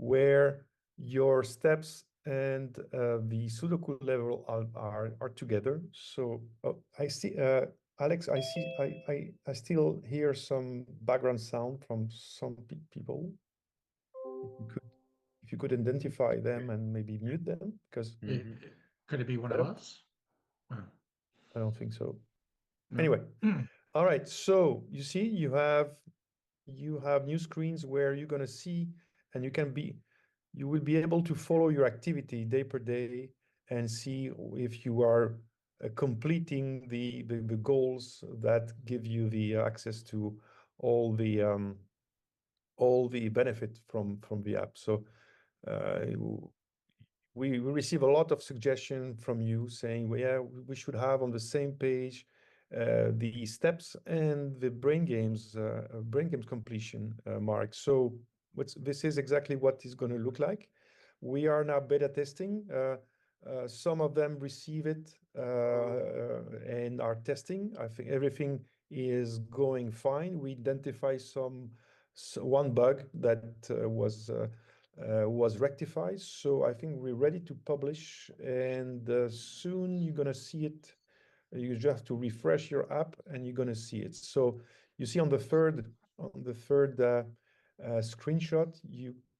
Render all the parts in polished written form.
where your steps and the Sudoku level are together. So I see, Alex, I see, I still hear some background sound from some people. If you could, if you could identify them and maybe mute them, because It, Mm-hmm. could it be one I of don't, us? Oh, I don't think so. no. Anyway, all right. So you see, you have new screens where you're gonna see, and you will be able to follow your activity day per day and see if you are completing the goals that give you the access to all the um, all the benefit from the app. So uh, we receive a lot of suggestion from you saying, well, yeah, we should have on the same page the steps and the brain games completion mark. So this is exactly what is going to look like. We are now beta testing. Some of them receive it and are testing. I think everything is going fine. We identify one bug that was rectified. So I think we're ready to publish, and soon you're gonna see it. You just have to refresh your app, and you're gonna see it. So you see on the third screenshot,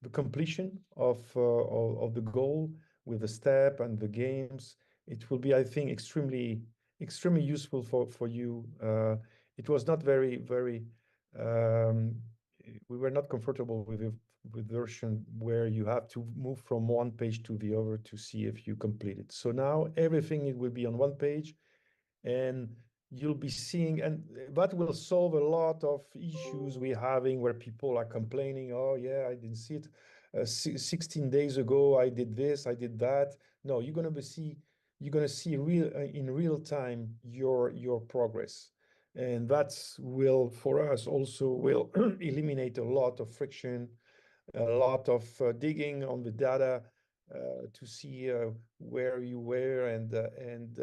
the completion of the goal with the step and the games. It will be, I think, extremely useful for you. It was not very um, we were not comfortable with version where you have to move from one page to the other to see if you complete it. So now everything it will be on one page, and you'll be seeing, and that will solve a lot of issues we're having where people are complaining, oh yeah, I didn't see it 16 days ago, I did this, I did that. No, you're gonna see real in real time your progress, and that's will for us also will eliminate a lot of friction, a lot of digging on the data to see where you were and in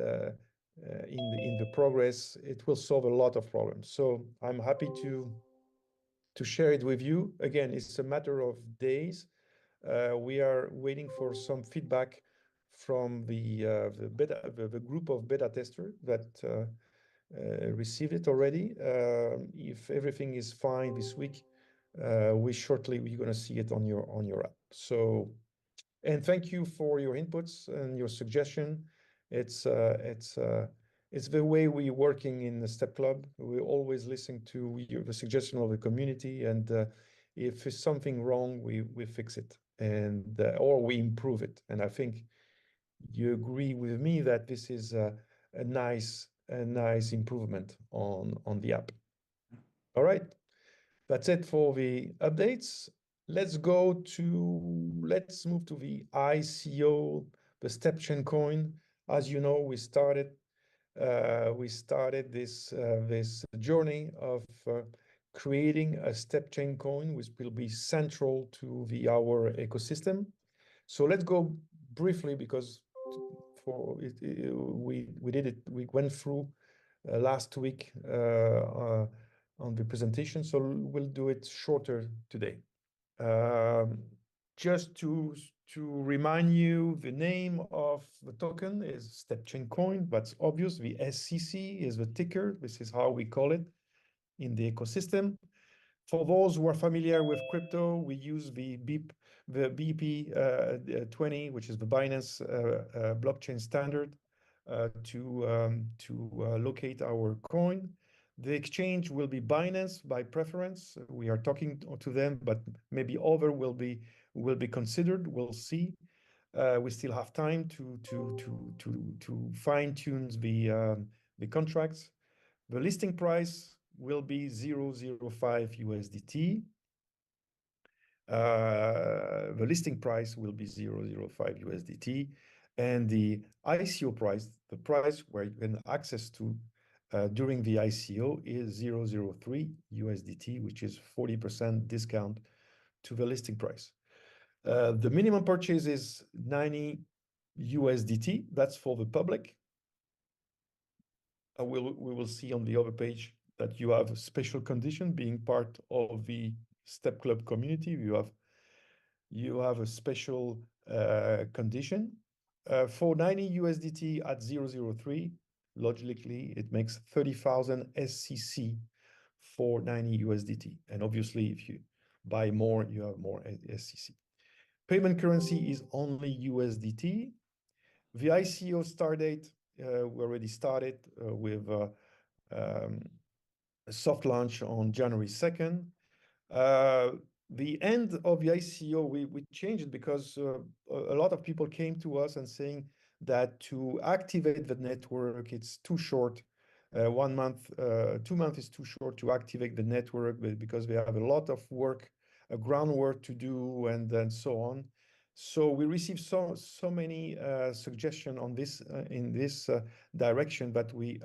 the progress. It will solve a lot of problems. So I'm happy to share it with you. Again, it's a matter of days. We are waiting for some feedback from the group of beta tester that received it already. If everything is fine this week, we're gonna see it on your app. So, and thank you for your inputs and your suggestion. It's uh, it's uh, it's the way we're working in the Step Club. We always listen to the suggestion of the community, and if it's something wrong, we fix it, and or we improve it. And I think you agree with me that this is a nice improvement on the app. All right, that's it for the updates. Let's move to the ICO, the StepChain coin. As you know, we started this journey of creating a StepChain coin, which will be central to our ecosystem. So let's go briefly because we did it. We went through last week on the presentation, so we'll do it shorter today. Um, just to remind you, the name of the token is StepChain Coin. That's obvious. The SCC is the ticker. This is how we call it in the ecosystem. For those who are familiar with crypto, we use the BP20, which is the Binance blockchain standard, to locate our coin. The exchange will be Binance by preference. We are talking to them, but maybe other will be considered. We'll see. We still have time to fine tune the contracts. The listing price will be 0.05 USDT. The listing price will be 0.05 USDT, and the ICO price, the price where you can access to during the ICO, is 0.03 USDT, which is 40% discount to the listing price. The minimum purchase is 90 USDT. That's for the public. We will see on the other page that you have a special condition being part of the Step Club community. You have you have a special condition. For 90 USDT at 003, logically, it makes 30,000 SCC for 90 USDT. And obviously, if you buy more, you have more SCC. Payment currency is only USDT. The ICO start date, we already started with a soft launch on January 2nd. The end of the ICO, we changed it because a lot of people came to us and saying that to activate the network, it's too short. 1 month, 2 months is too short to activate the network because we have a lot of work, groundwork to do, and so on. So we received so many suggestions on this in this direction that we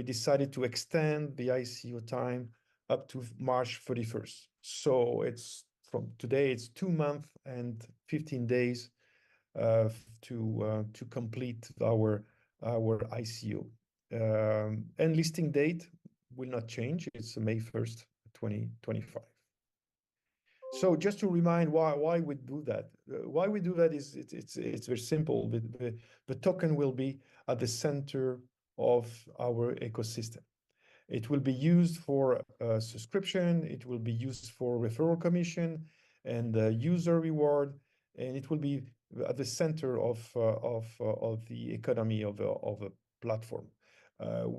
decided to extend the ICO time up to March 31st. So it's from today, it's 2 months and 15 days to complete our ICO. And listing date will not change. It's May 1st, 2025. So just to remind why we do that, why we do that is it's very simple. The token will be at the center of our ecosystem. It will be used for subscription. It will be used for referral commission and user reward, and it will be at the center of the economy of a platform.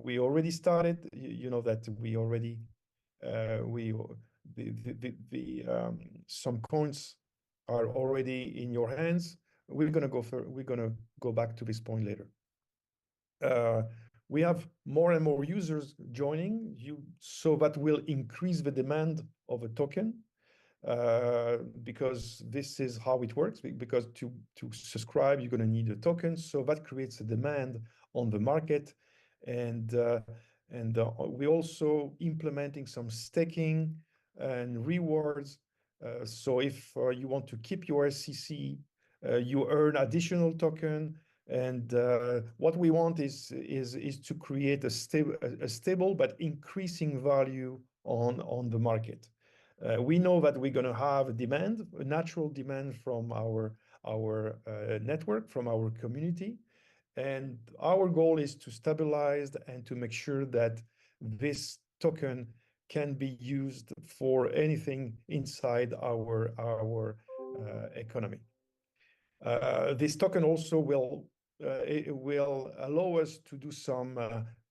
We already started. You know that we already some coins are already in your hands. We're gonna go back to this point later. We have more and more users joining you, so that will increase the demand of a token, because this is how it works. Because to subscribe, you're gonna need a token, so that creates a demand on the market, and we're also implementing some staking and rewards. So if you want to keep your SCC, you earn additional token. And what we want is to create a stable but increasing value on the market. We know that we're going to have a natural demand from our network, from our community, and our goal is to stabilize and to make sure that this token can be used for anything inside our economy. This token also will allow us to do some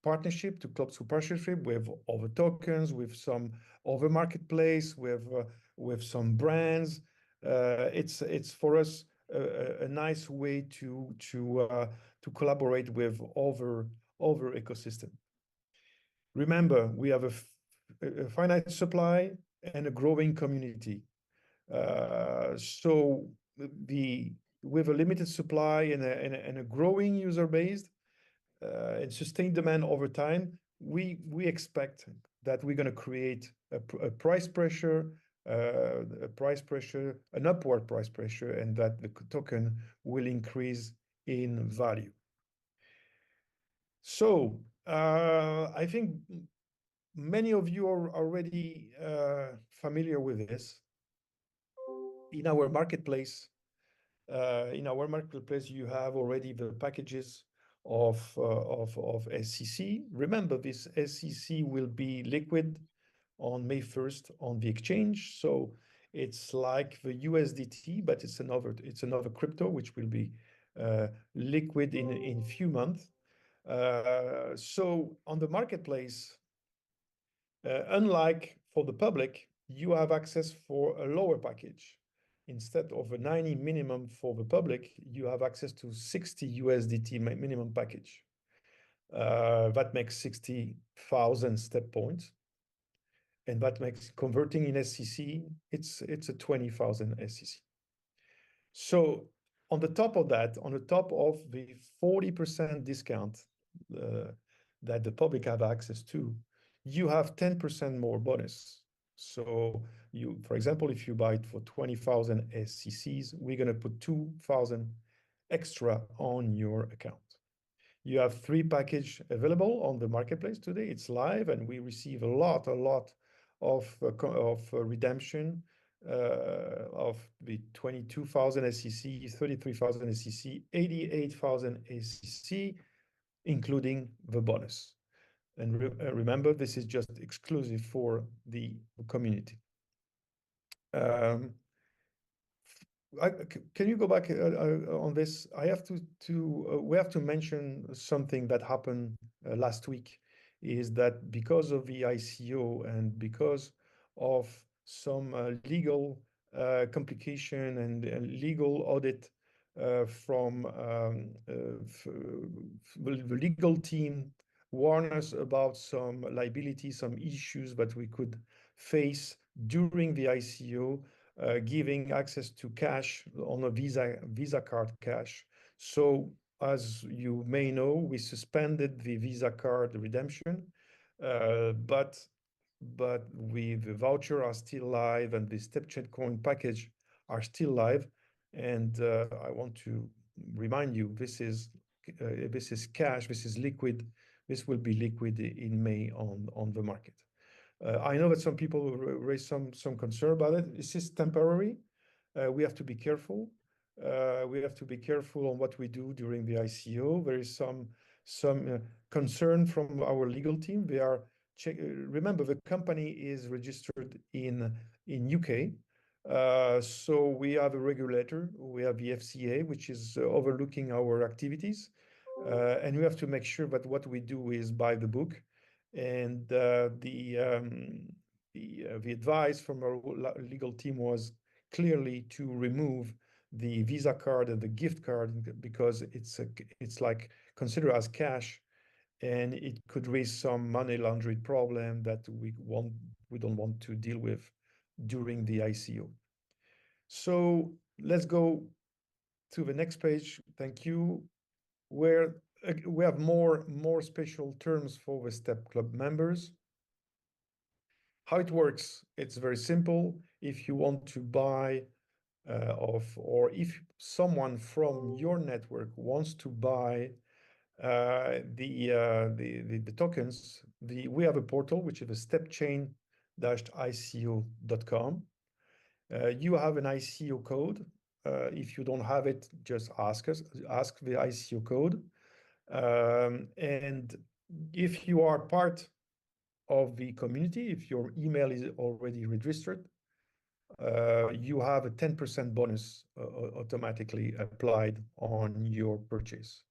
partnership, to club to partnership with other tokens, with some other marketplace, with some brands. It's for us a nice way to collaborate with other ecosystem. Remember, we have a finite supply and a growing community. So with a limited supply and a growing user base and sustained demand over time, we expect that we're going to create a price pressure, an upward price pressure, and that the token will increase in value. So I think many of you are already familiar with this. In our marketplace, you have already the packages of SCC. Remember, this SCC will be liquid on May 1st on the exchange. So it's like the USDT, but it's another crypto which will be liquid in few months. So on the marketplace, unlike for the public, you have access for a lower package. Instead of a 90 minimum for the public, you have access to 60 USDT minimum package. That makes 60,000 step points. And that makes converting in SCC, it's a 20,000 SCC. So on the top of that, on the top of the 40% discount that the public have access to, you have 10% more bonus. So you, for example, if you buy it for 20,000 SCCs, we're going to put 2,000 extra on your account. You have 3 packages available on the marketplace today. It's live, and we receive a lot of redemption of the 22,000 SEC, 33,000 SEC, 88,000 SEC, including the bonus. And remember, this is just exclusive for the community. Can you go back on this? I have we have to mention something that happened last week, is that because of the ICO and because of some legal complication and legal audit from the legal team warned us about some liability, some issues that we could face during the ICO, giving access to cash on a Visa card cash. So as you may know, we suspended the Visa card redemption, but the voucher are still live and the StepChain coin package are still live. And I want to remind you, this is cash, this is liquid. This will be liquid in May on the market. I know that some people raise some concern about it. This is temporary. We have to be careful. We have to be careful on what we do during the ICO. There is some concern from our legal team. They are remember, the company is registered in UK. So we have a regulator. We have the FCA, which is overlooking our activities. And we have to make sure that what we do is by the book. And the advice from our legal team was clearly to remove the Visa card and the gift card, because it's like considered as cash, and it could raise some money laundering problem that we don't want to deal with during the ICO. So let's go to the next page. Thank you. Where we have more special terms for the STEP Club members. How it works, it's very simple. If you want to buy or if someone from your network wants to buy the tokens, we have a portal, which is a stepchain-ico.com. You have an ICO code. If you don't have it, just ask the ICO code. And if you are part of the community, if your email is already registered, you have a 10% bonus automatically applied on your purchase.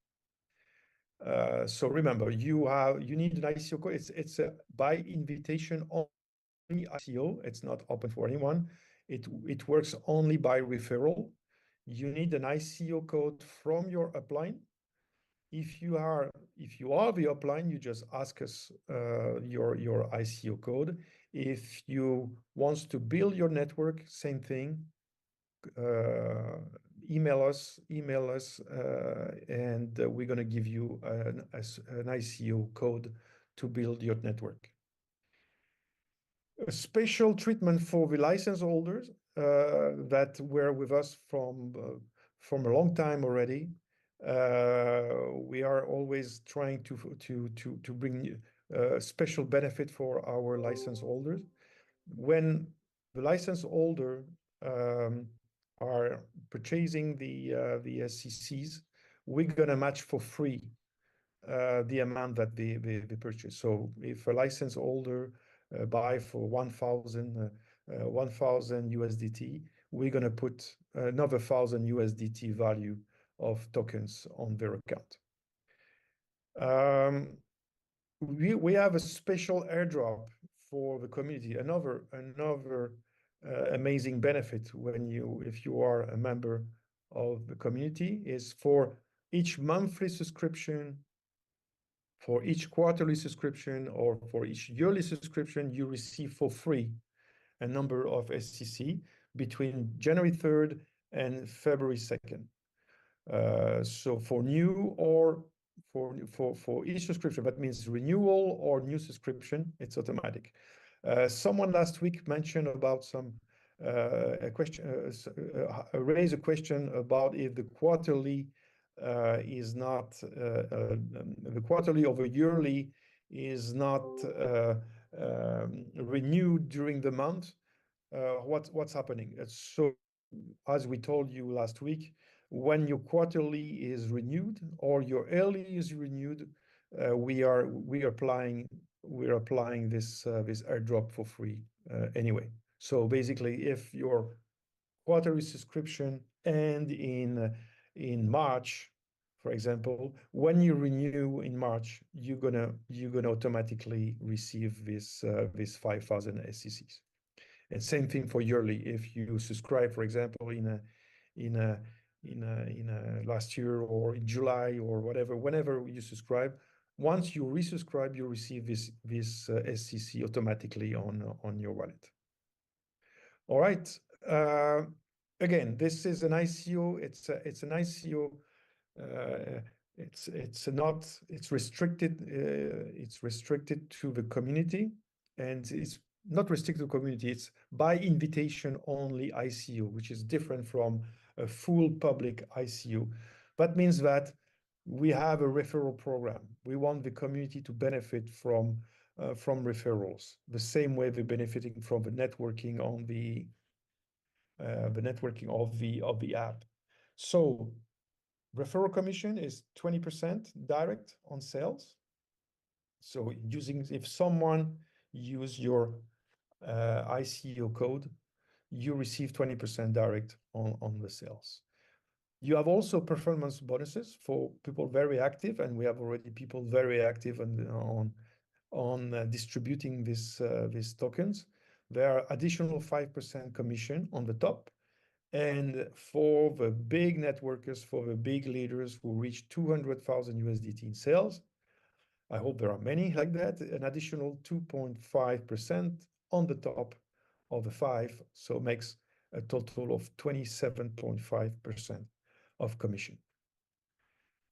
So remember, you need an ICO code. It's a by invitation only ICO. It's not open for anyone. It works only by referral. You need an ICO code from your upline. If you are the upline, you just ask us your ICO code. If you want to build your network, same thing. Email us, and we're going to give you an ICO code to build your network. A special treatment for the license holders that were with us from a long time already. We are always trying to bring special benefit for our license holders. When the license holder are purchasing the SECs, we're gonna match for free the amount that they purchase. So if a license holder buy for 1,000 USDT, we're gonna put another 1,000 USDT value of tokens on their account. We have a special airdrop for the community. Another amazing benefit if you are a member of the community is for each monthly subscription, for each quarterly subscription, or for each yearly subscription, you receive for free a number of SEC between January 3rd and February 2nd. So for new or for each subscription, that means renewal or new subscription, it's automatic. Someone last week mentioned about raised a question about if the quarterly is not the quarterly over yearly is not renewed during the month. what's happening. So as we told you last week, when your quarterly is renewed or your yearly is renewed, we're applying this airdrop for free anyway. So basically, if your quarterly subscription end in March, for example, when you renew in March, you're gonna automatically receive this 5,000 SCCs. And same thing for yearly. If you subscribe, for example, in a last year or in July or whatever, whenever you subscribe, once you resubscribe, you receive this SCC automatically on your wallet. All right. Again, this is an ICO. It's an ICO. It's restricted. It's restricted to the community, and it's not restricted to community. It's by invitation only ICO, which is different from a full public ICO. That means that we have a referral program. We want the community to benefit from referrals, the same way they're benefiting from the networking on the networking of the app. So referral commission is 20% direct on sales. So if someone use your ICO code, you receive 20% direct on the sales. You have also performance bonuses for people very active, and we have already people very active on distributing these tokens. There are additional 5% commission on the top. And for the big networkers, for the big leaders who reach 200,000 USDT in sales, I hope there are many like that, an additional 2.5% on the top of the 5, so it makes a total of 27.5% of commission.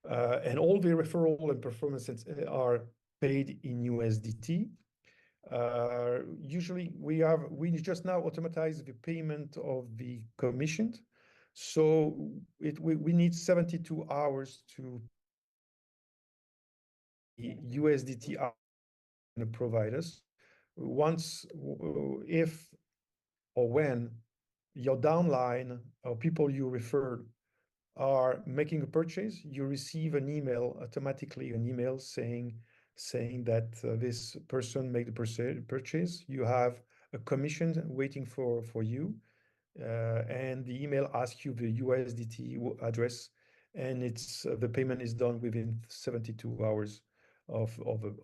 And all the referral and performances are paid in USDT. Usually we just now automatize the payment of the commissions. So we need 72 hours to USDT provide us. Once, if or when your downline or people you referred are making a purchase, you receive an email, automatically an email saying that this person made the purchase. You have a commission waiting for you, and the email asks you the USDT address, and the payment is done within 72 hours of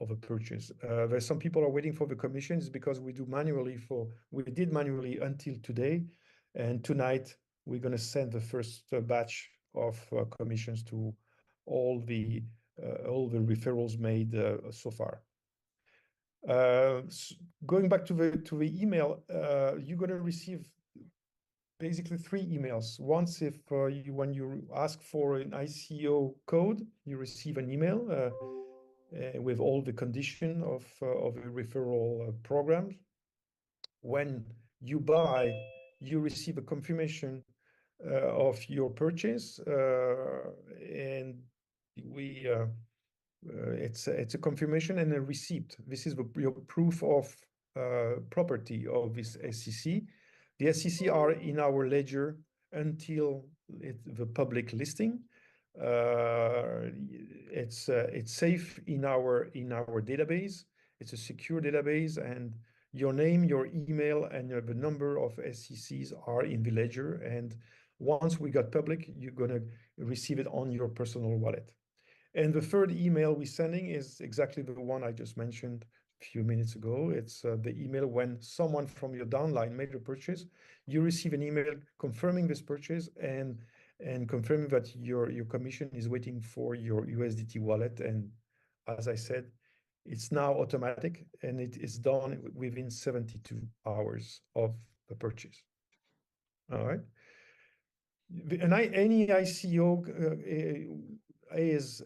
a purchase. There's some people are waiting for the commissions because we did manually until today, and tonight we're going to send the first batch of commissions to all the referrals made so far. Going back to the email, you're going to receive basically 3 emails. Once, when you ask for an ICO code, you receive an email with all the condition of a referral program. When you buy, you receive a confirmation of your purchase, and it's a confirmation and a receipt. This is your proof of property of this SCC. The SCC are in our ledger until the public listing. It's safe in our database. It's a secure database, and your name, your email, and the number of SCCs are in the ledger. And once we got public, you're gonna receive it on your personal wallet. And the third email we're sending is exactly the one I just mentioned a few minutes ago. It's the email when someone from your downline made a purchase. You receive an email confirming this purchase and confirming that your commission is waiting for your USDT wallet. And as I said, it's now automatic, and it is done within 72 hours of the purchase. All right. Any ICO is,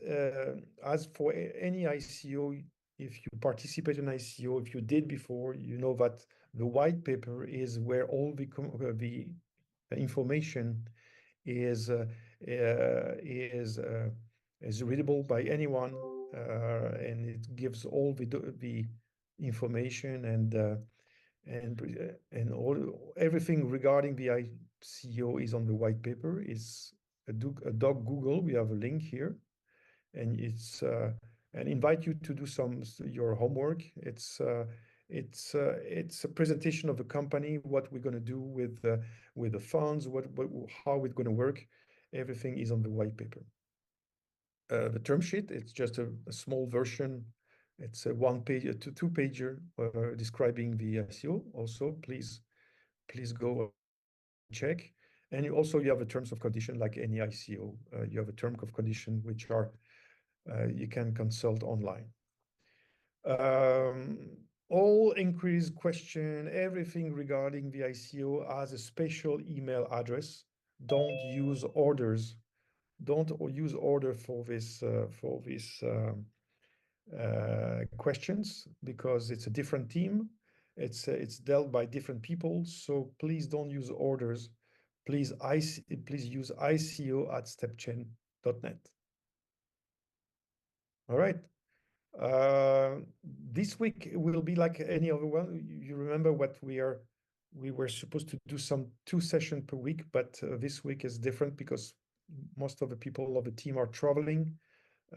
as for any ICO, if you participate in ICO, if you did before, you know that the white paper is where all the information is readable by anyone, and it gives all the information, and everything regarding the ICO is on the white paper. It's a doc Google. We have a link here, and it's and invite you to do your homework. It's a presentation of the company, what we're going to do with the funds, how it's going to work. Everything is on the white paper. The term sheet, it's just a small version. It's a one page, a two pager describing the ICO. Also, please go check. And you have a terms of condition like any ICO. You have a term of condition which are you can consult online. All inquiries, question, everything regarding the ICO has a special email address. Don't use orders. Don't use order for this questions, because it's a different team. It's dealt by different people. So please don't use orders. Please use ICO@stepchain.net. All right. This week will be like any other one. You remember what we were supposed to do some 2 sessions per week, but this week is different because most of the people of the team are traveling.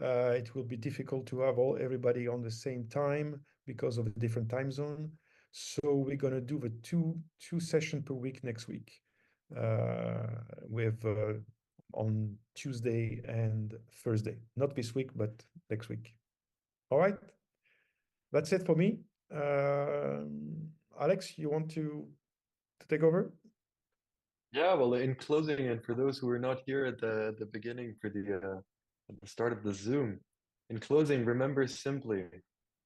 It will be difficult to have everybody on the same time because of a different time zone. So we're gonna do the two sessions per week next week, with on Tuesday and Thursday. Not this week, but next week. All right, that's it for me. Alex, you want to take over? Yeah, well, in closing, and for those who were not here at the beginning for at the start of the Zoom, in closing, remember simply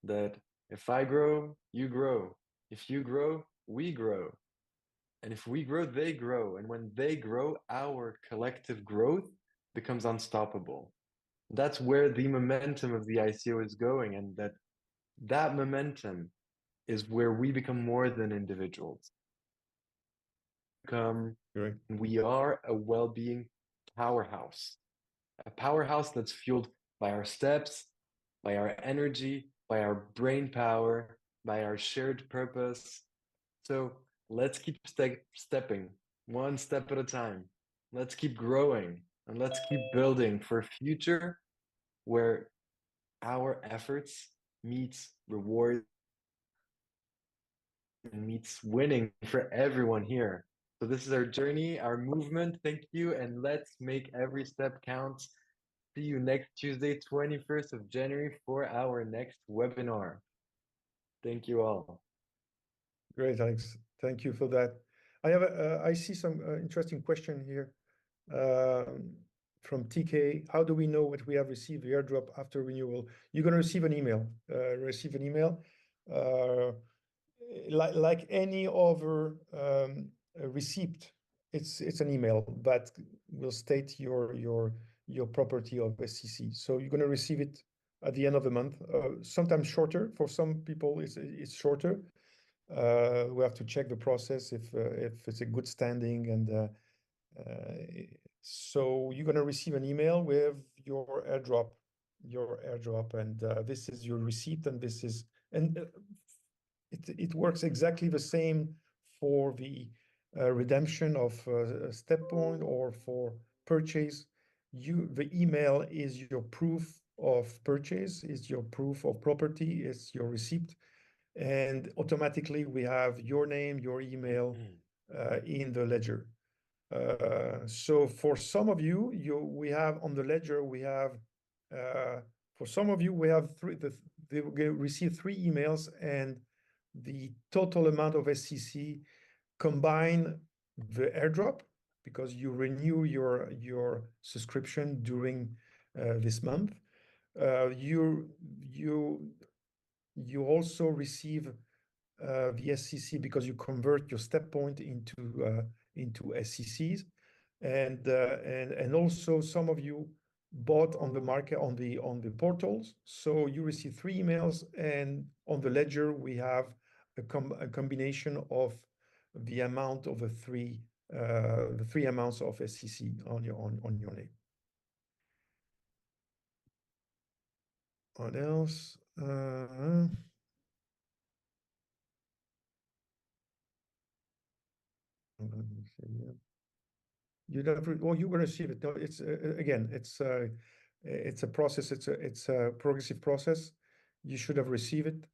that if I grow, you grow. If you grow, we grow. And if we grow, they grow. And when they grow, our collective growth becomes unstoppable. That's where the momentum of the ICO is going, and that momentum is where we become more than individuals. Great. We are a well-being powerhouse, a powerhouse that's fueled by our steps, by our energy, by our brain power, by our shared purpose. So let's keep stepping one step at a time. Let's keep growing, and let's keep building for a future where our efforts meets reward and meets winning for everyone here. So this is our journey, our movement. Thank you, and let's make every step count. See you next Tuesday, 21st of January for our next webinar. Thank you all. Great, Alex. Thank you for that. I see some interesting question here from TK. How do we know what we have received the airdrop after renewal? You're going to receive an email. Like any other receipt. It's an email that will state your property of SCC. So you're going to receive it at the end of the month. Sometimes shorter. For some people, it's shorter. We have to check the process if it's a good standing, and so you're going to receive an email with your airdrop, and this is your receipt, and this is it works exactly the same for the redemption of StepPoint or for purchase. The email is your proof of purchase, is your proof of property, is your receipt. And automatically we have your name, your email in the ledger. So for some of you, we have on the ledger, we have for some of you, we have they will receive 3 emails, and the total amount of SCC combine the airdrop, because you renew your subscription during this month. You also receive the SCC because you convert your StepPoint into SCCs, and also some of you bought on the market on the portals. So you receive 3 emails, and on the ledger we have a combination of the amount of the three amounts of SCC on your name. What else? You never, well, you're going to receive it. No, it's again, it's a process. It's a progressive process. You should have received it.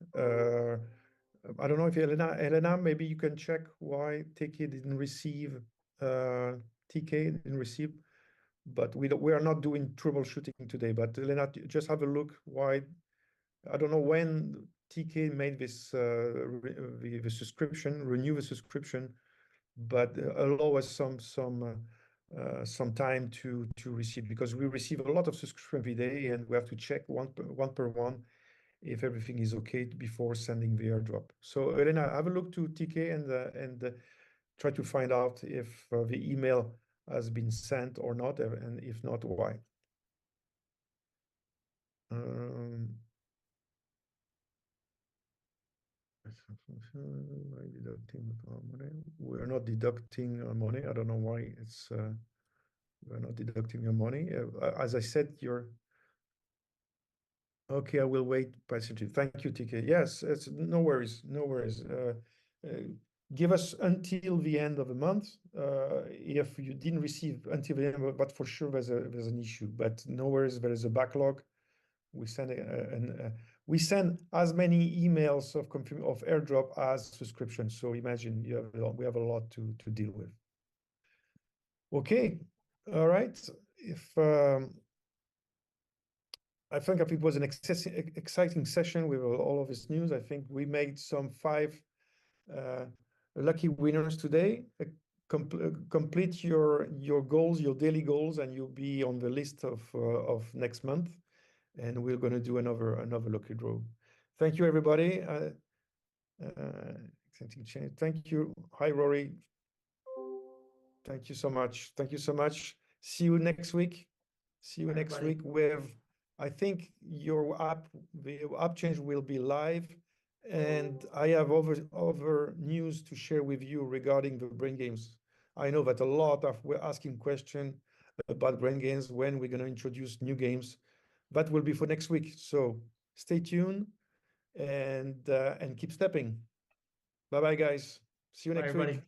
I don't know if Elena, maybe you can check why TK didn't receive, TK didn't receive, but we are not doing troubleshooting today. But Elena, just have a look why. I don't know when TK made this the subscription, renew the subscription, but allow us some time to receive, because we receive a lot of subscription every day and we have to check one per one if everything is okay before sending the airdrop. So Elena, have a look to TK and try to find out if the email has been sent or not, and if not, why. We're not deducting money. I don't know why it's we're not deducting your money. As I said, you're okay. I will wait patiently. Thank you, TK. Yes, it's no worries, no worries. Give us until the end of the month. If you didn't receive until the end, but for sure there's an issue. But no worries, there is a backlog. We send we send as many emails of airdrop as subscriptions. So imagine we have a lot to deal with. Okay, all right. If I think it was an exciting session with all of this news. I think we made some 5 lucky winners today. Complete your goals, your daily goals, and you'll be on the list of next month. And we're going to do another lucky draw. Thank you, everybody. Thank you. Hi, Rory. Thank you so much. Thank you so much. See you next week. See you next week with, I think your app, the app change will be live, and I have other news to share with you regarding the brain games. I know that a lot of we're asking questions about brain games, when we're going to introduce new games. That will be for next week. So stay tuned and keep stepping. Bye bye, guys. See you next week.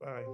Bye.